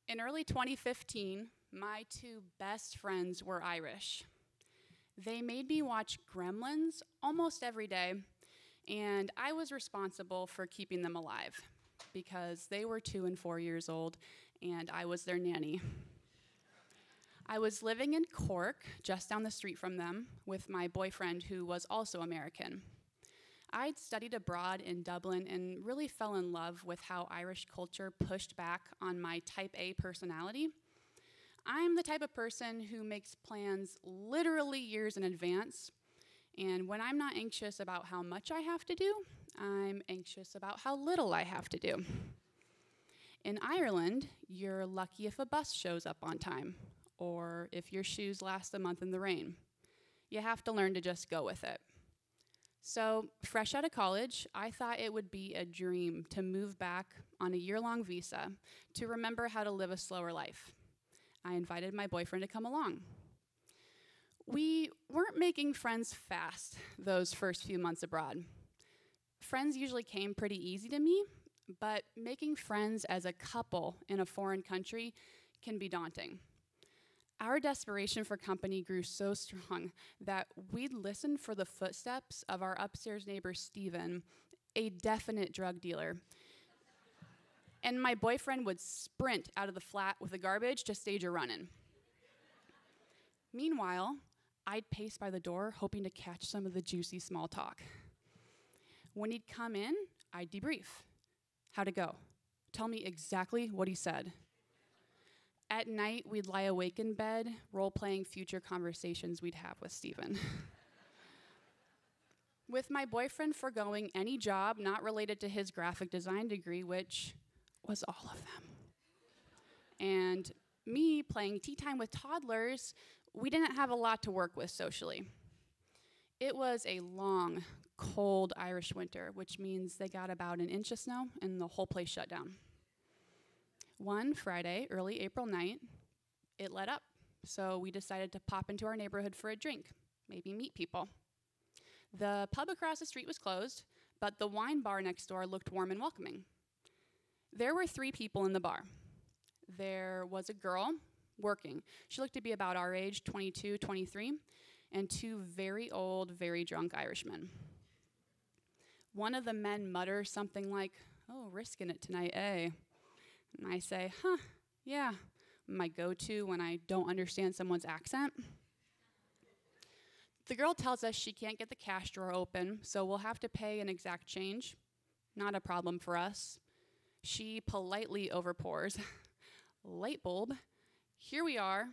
In early 2015, my two best friends were Irish. They made me watch Gremlins almost every day, and I was responsible for keeping them alive because they were 2 and 4 years old, and I was their nanny. I was living in Cork, just down the street from them, with my boyfriend who was also American. I'd studied abroad in Dublin and really fell in love with how Irish culture pushed back on my type A personality. I'm the type of person who makes plans literally years in advance, and when I'm not anxious about how much I have to do, I'm anxious about how little I have to do. In Ireland, you're lucky if a bus shows up on time, or if your shoes last a month in the rain. You have to learn to just go with it. So, fresh out of college, I thought it would be a dream to move back on a year-long visa to remember how to live a slower life. I invited my boyfriend to come along. We weren't making friends fast those first few months abroad. Friends usually came pretty easy to me, but making friends as a couple in a foreign country can be daunting. Our desperation for company grew so strong that we'd listen for the footsteps of our upstairs neighbor, Steven, a definite drug dealer. And my boyfriend would sprint out of the flat with the garbage to stage a run-in. Meanwhile, I'd pace by the door, hoping to catch some of the juicy small talk. When he'd come in, I'd debrief. How'd it go? Tell me exactly what he said. At night, we'd lie awake in bed, role-playing future conversations we'd have with Steven. With my boyfriend forgoing any job not related to his graphic design degree, which was all of them, and me playing tea time with toddlers, we didn't have a lot to work with socially. It was a long, cold Irish winter, which means they got about an inch of snow and the whole place shut down. One Friday, early April night, it let up, so we decided to pop into our neighborhood for a drink, maybe meet people. The pub across the street was closed, but the wine bar next door looked warm and welcoming. There were 3 people in the bar. There was a girl working. She looked to be about our age, 22, 23, and 2 very old, very drunk Irishmen. One of the men mutters something like, "Oh, risking it tonight, eh?" And I say, yeah, my go-to when I don't understand someone's accent. The girl tells us she can't get the cash drawer open, so we'll have to pay an exact change. Not a problem for us. She politely overpours. Light bulb. Here we are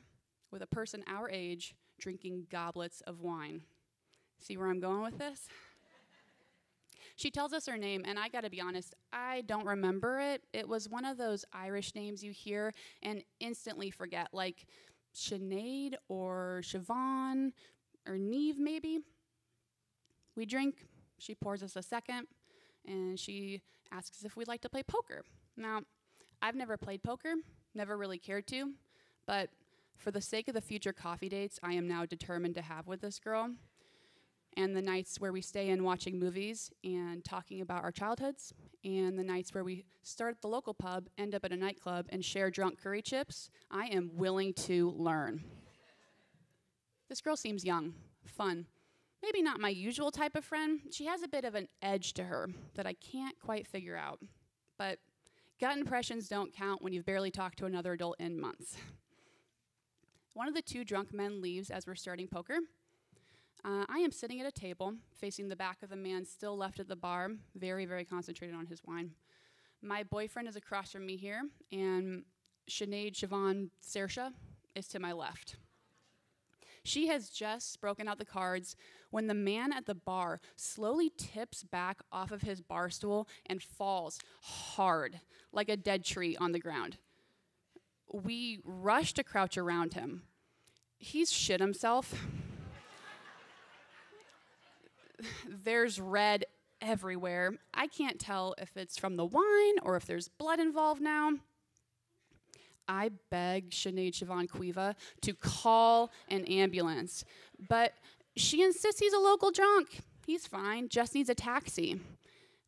with a person our age drinking goblets of wine. See where I'm going with this? She tells us her name, and I gotta be honest, I don't remember it. It was one of those Irish names you hear and instantly forget, like Sinead or Siobhan or Neve, maybe. We drink, she pours us a second, and she asks if we'd like to play poker. Now, I've never played poker, never really cared to, but for the sake of the future coffee dates I am now determined to have with this girl, and the nights where we stay in watching movies and talking about our childhoods, and the nights where we start at the local pub, end up at a nightclub, and share drunk curry chips, I am willing to learn. This girl seems young, fun. Maybe not my usual type of friend. She has a bit of an edge to her that I can't quite figure out. But gut impressions don't count when you've barely talked to another adult in months. One of the 2 drunk men leaves as we're starting poker. I am sitting at a table, facing the back of the man still left at the bar, very, very concentrated on his wine. My boyfriend is across from me here, and Sinead Siobhan Saoirse is to my left. She has just broken out the cards when the man at the bar slowly tips back off of his bar stool and falls hard, like a dead tree on the ground. We rush to crouch around him. He's shit himself. There's red everywhere. I can't tell if it's from the wine or if there's blood involved now. I beg Sinead Siobhan Cuiva to call an ambulance, but she insists he's a local drunk. He's fine, just needs a taxi.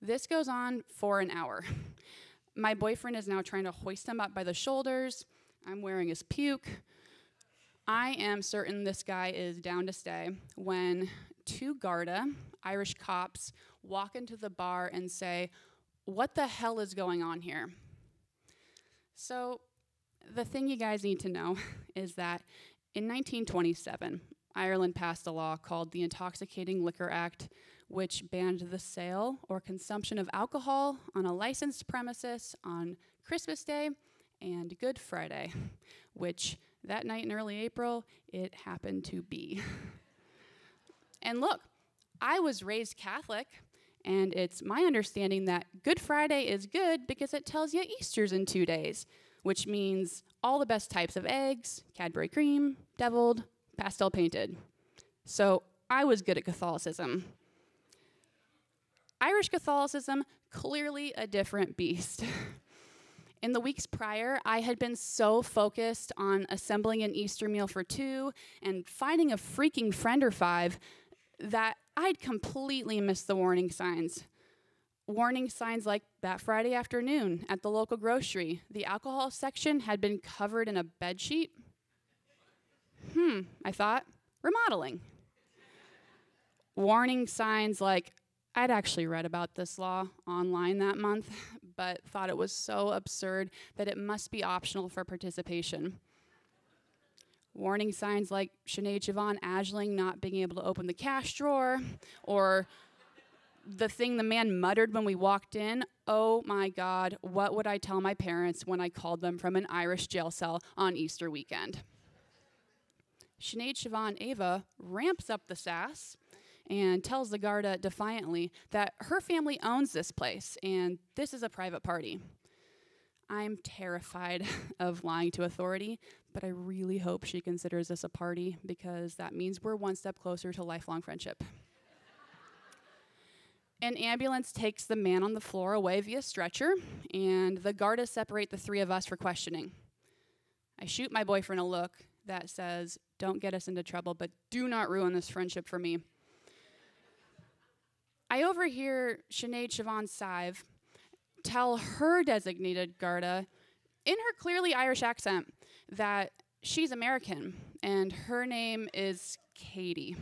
This goes on for an hour. My boyfriend is now trying to hoist him up by the shoulders. I'm wearing his puke. I am certain this guy is down to stay when two Garda, Irish cops, walk into the bar and say, "What the hell is going on here?" So the thing you guys need to know is that in 1927, Ireland passed a law called the Intoxicating Liquor Act, which banned the sale or consumption of alcohol on a licensed premises on Christmas Day and Good Friday, which that night in early April, it happened to be. And look, I was raised Catholic, and it's my understanding that Good Friday is good because it tells you Easter's in 2 days, which means all the best types of eggs, Cadbury cream, deviled, pastel painted. So I was good at Catholicism. Irish Catholicism, clearly a different beast. In the weeks prior, I had been so focused on assembling an Easter meal for 2 and finding a freaking friend or 5 that I'd completely missed the warning signs. Warning signs like that Friday afternoon at the local grocery. The alcohol section had been covered in a bedsheet. I thought, remodeling. Warning signs like I'd actually read about this law online that month, but thought it was so absurd that it must be optional for participation. Warning signs like Sinead Siobhan Ashling not being able to open the cash drawer, or the thing the man muttered when we walked in, "Oh my God, what would I tell my parents when I called them from an Irish jail cell on Easter weekend?" Sinead Siobhan Ava ramps up the sass and tells the Garda defiantly that her family owns this place and this is a private party. I'm terrified of lying to authority, but I really hope she considers this a party because that means we're one step closer to lifelong friendship. An ambulance takes the man on the floor away via stretcher, and the Garda separate the 3 of us for questioning. I shoot my boyfriend a look that says, "Don't get us into trouble, but do not ruin this friendship for me." I overhear Sinead Siobhan Sive tell her designated Garda, in her clearly Irish accent, that she's American and her name is Katie.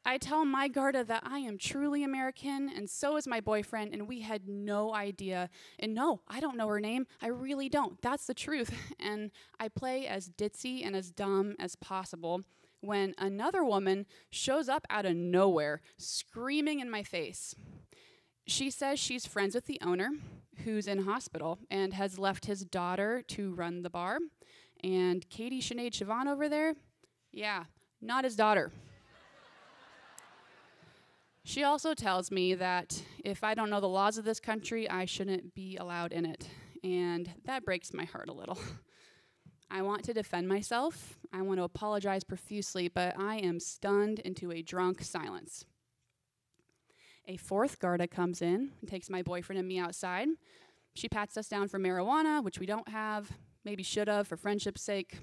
I tell my Garda that I am truly American, and so is my boyfriend, and we had no idea. And no, I don't know her name. I really don't. That's the truth. And I play as ditzy and as dumb as possible when another woman shows up out of nowhere, screaming in my face. She says she's friends with the owner, who's in hospital, and has left his daughter to run the bar. And Katie Sinead Siobhan over there, yeah, not his daughter. She also tells me that if I don't know the laws of this country, I shouldn't be allowed in it. And that breaks my heart a little. I want to defend myself. I want to apologize profusely, but I am stunned into a drunk silence. A 4th Garda comes in and takes my boyfriend and me outside. She pats us down for marijuana, which we don't have, maybe should have for friendship's sake.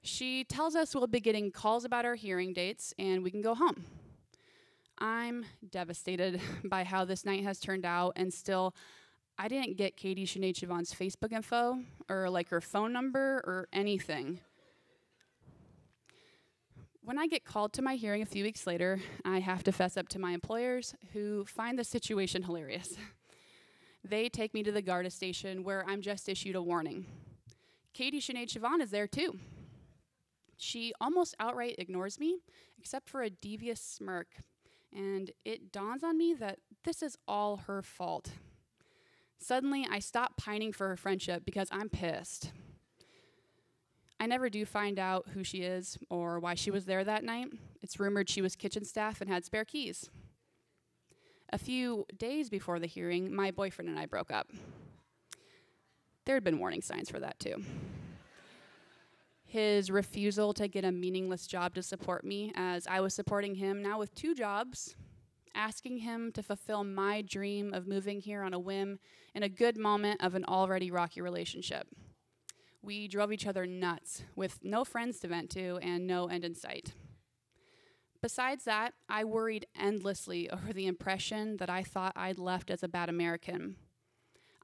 She tells us we'll be getting calls about our hearing dates and we can go home. I'm devastated by how this night has turned out, and still, I didn't get Katie Sinead Siobhan's Facebook info or like her phone number or anything. When I get called to my hearing a few weeks later, I have to fess up to my employers, who find the situation hilarious. They take me to the Garda station where I'm just issued a warning. Katie Sinead Siobhan is there too. She almost outright ignores me, except for a devious smirk. And it dawns on me that this is all her fault. Suddenly, I stop pining for her friendship because I'm pissed. I never do find out who she is or why she was there that night. It's rumored she was kitchen staff and had spare keys. A few days before the hearing, my boyfriend and I broke up. There had been warning signs for that too. His refusal to get a meaningless job to support me, as I was supporting him now with 2 jobs, asking him to fulfill my dream of moving here on a whim in a good moment of an already rocky relationship. We drove each other nuts with no friends to vent to and no end in sight. Besides that, I worried endlessly over the impression that I thought I'd left as a bad American.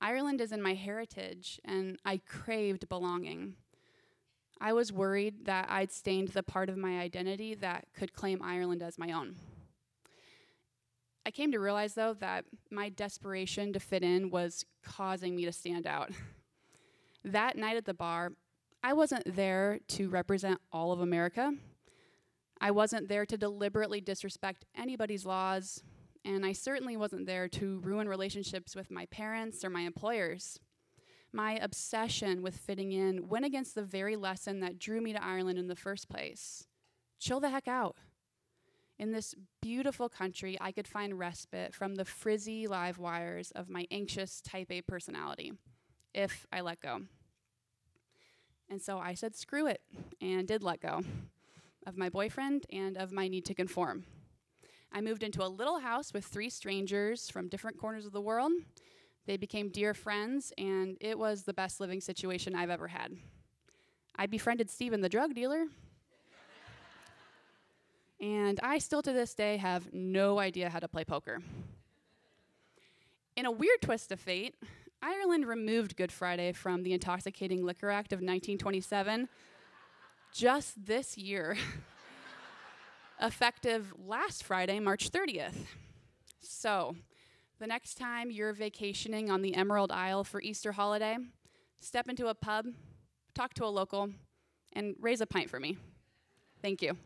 Ireland is in my heritage, and I craved belonging. I was worried that I'd stained the part of my identity that could claim Ireland as my own. I came to realize, though, that my desperation to fit in was causing me to stand out. That night at the bar, I wasn't there to represent all of America. I wasn't there to deliberately disrespect anybody's laws, and I certainly wasn't there to ruin relationships with my parents or my employers. My obsession with fitting in went against the very lesson that drew me to Ireland in the first place. Chill the heck out. In this beautiful country, I could find respite from the frizzy live wires of my anxious type A personality, if I let go. And so I said screw it, and did let go of my boyfriend and of my need to conform. I moved into a little house with 3 strangers from different corners of the world. They became dear friends, and it was the best living situation I've ever had. I befriended Steven, the drug dealer. And I still to this day have no idea how to play poker. In a weird twist of fate, Ireland removed Good Friday from the Intoxicating Liquor Act of 1927 just this year, effective last Friday, March 30th. So, the next time you're vacationing on the Emerald Isle for Easter holiday, step into a pub, talk to a local, and raise a pint for me. Thank you.